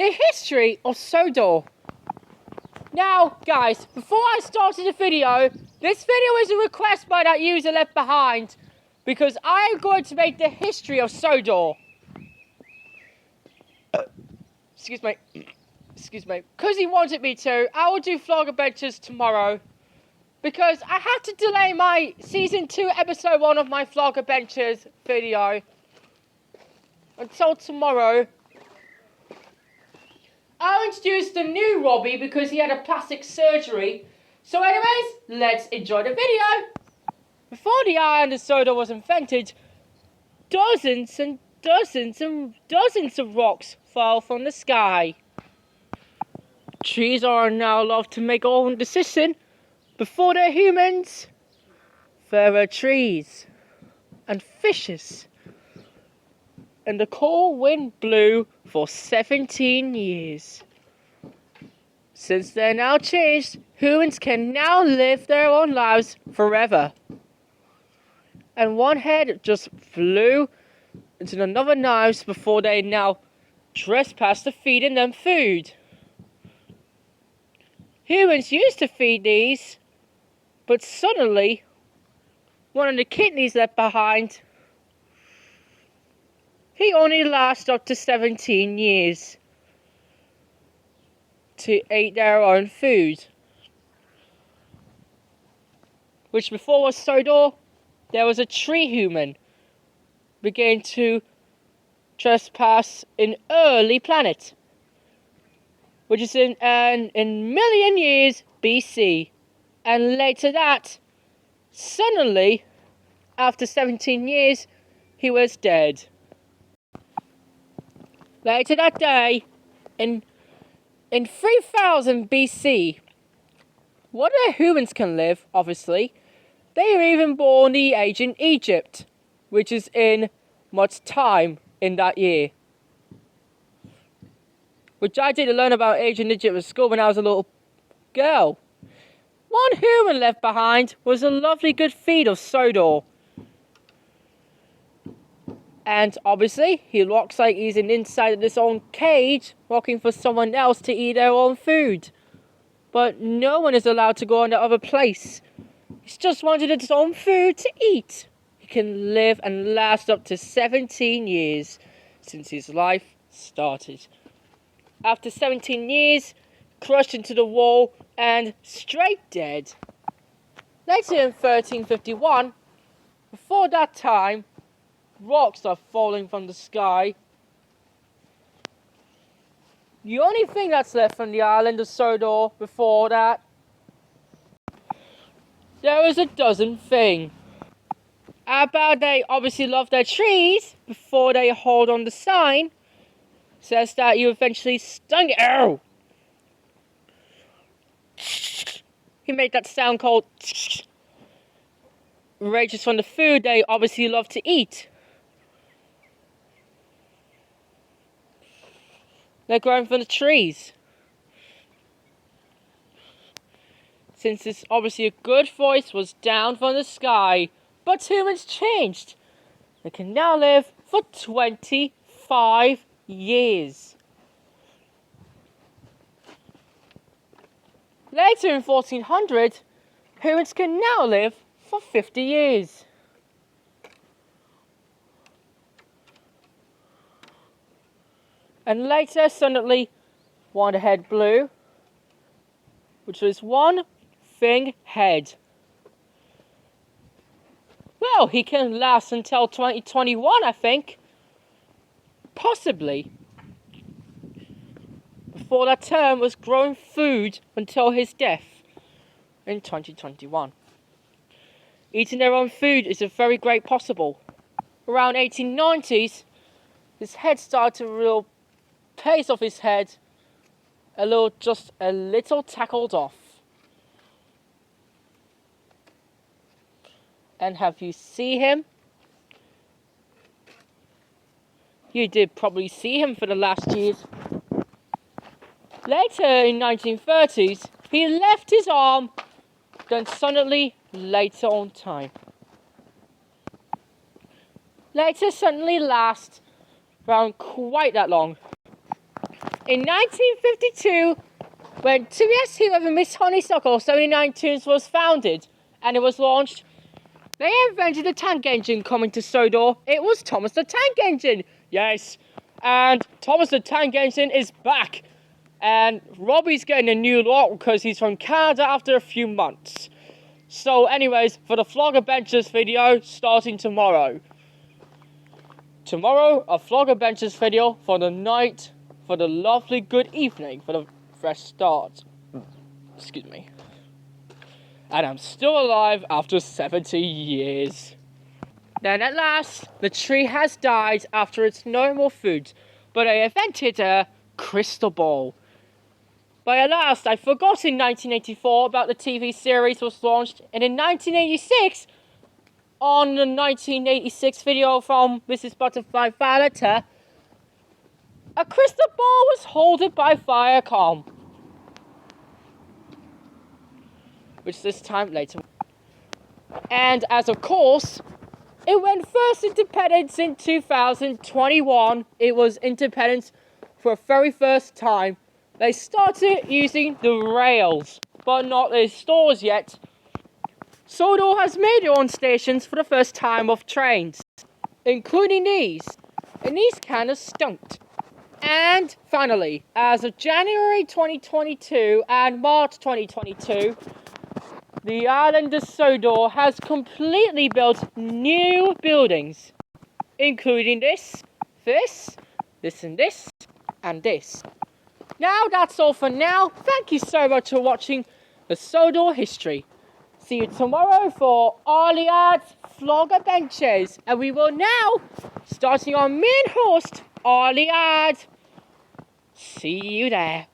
The History of Sodor. Now, guys, before I started the video, this video is a request by that user left behind, because I am going to make the history of Sodor. Excuse me. Because he wanted me to, I will do vlog adventures tomorrow. Because I had to delay my season 2 episode 1 of my vlog adventures video until tomorrow. I'll introduce the new Robbie because he had a plastic surgery. So anyways, let's enjoy the video. Before the island of Sodor was invented, dozens and dozens and dozens of rocks fell from the sky. Trees are now allowed to make all decisions. Before they're humans, there were trees and fishes. And the cold wind blew for 17 years. Since they're now changed, humans can now live their own lives forever. And one head just flew into another knives before they now trespassed to feeding them food. Humans used to feed these, but suddenly one of the kidneys left behind. He only lasted up to 17 years to eat their own food. Which before was Sodor, there was a tree human began to trespass in early planet, which is in million years BC. And later that, suddenly, after 17 years, he was dead. Later that day, in 3000 BC, what the humans can live, obviously, they were even born the ancient Egypt, which is in much time in that year. Which I did learn about ancient Egypt at school when I was a little girl. One human left behind was a lovely good feed of Sodor. And obviously, he looks like he's inside of his own cage, looking for someone else to eat their own food. But no one is allowed to go in the other place. He's just wanted his own food to eat. He can live and last up to 17 years since his life started. After 17 years, crushed into the wall and straight dead. Later in 1351, before that time, rocks are falling from the sky. The only thing that's left from the island of Sodor before that, there is a dozen things. About they obviously love their trees before they hold on the sign. Says that you eventually stung it. Ow! He made that sound called rages from the food they obviously love to eat. They're growing from the trees. Since this obviously a good voice was down from the sky, but humans changed. They can now live for 25 years. Later in 1400, humans can now live for 50 years. And later, suddenly, one head blew, which was one thing head. Well, he can last until 2021, I think. Possibly. Before that term was growing food until his death in 2021. Eating their own food is a very great possible. Around 1890s, his head started to real pace off his head, just a little tackled off. And have you seen him? You did probably see him for the last years. Later in 1930s, he left his arm, then suddenly later on time. Later suddenly lasts around quite that long. In 1952, when TBS Hero of Miss Honeysuckle 79 Tunes was founded and it was launched, they invented the tank engine coming to Sodor. It was Thomas the Tank Engine. Yes, and Thomas the Tank Engine is back. And Robbie's getting a new look because he's from Canada after a few months. So anyways, for the Vlog Adventures video starting tomorrow. Tomorrow, a Vlog Adventures video for the night, for the lovely good evening, for the fresh start. Excuse me. And I'm still alive after 70 years. Then at last, the tree has died after it's no more food, but I invented a crystal ball. But at last, I forgot in 1984 about the TV series was launched, and in 1986, on the 1986 video from Mrs. Butterfly Violetta, a crystal ball was held by Viacom, which this time later. And as of course, it went first independence in 2021. It was independence for the very first time. They started using the rails, but not the stores yet. Sodor has made their own stations for the first time of trains, including these, and these kind of stunk. And finally, as of January 2022 and March 2022, the island of Sodor has completely built new buildings, including this, and this. Now that's all for now. Thank you so much for watching the Sodor history. See you tomorrow for Arliad's Vlog Adventures. And we will now, starting our main host, Arliad. See you there.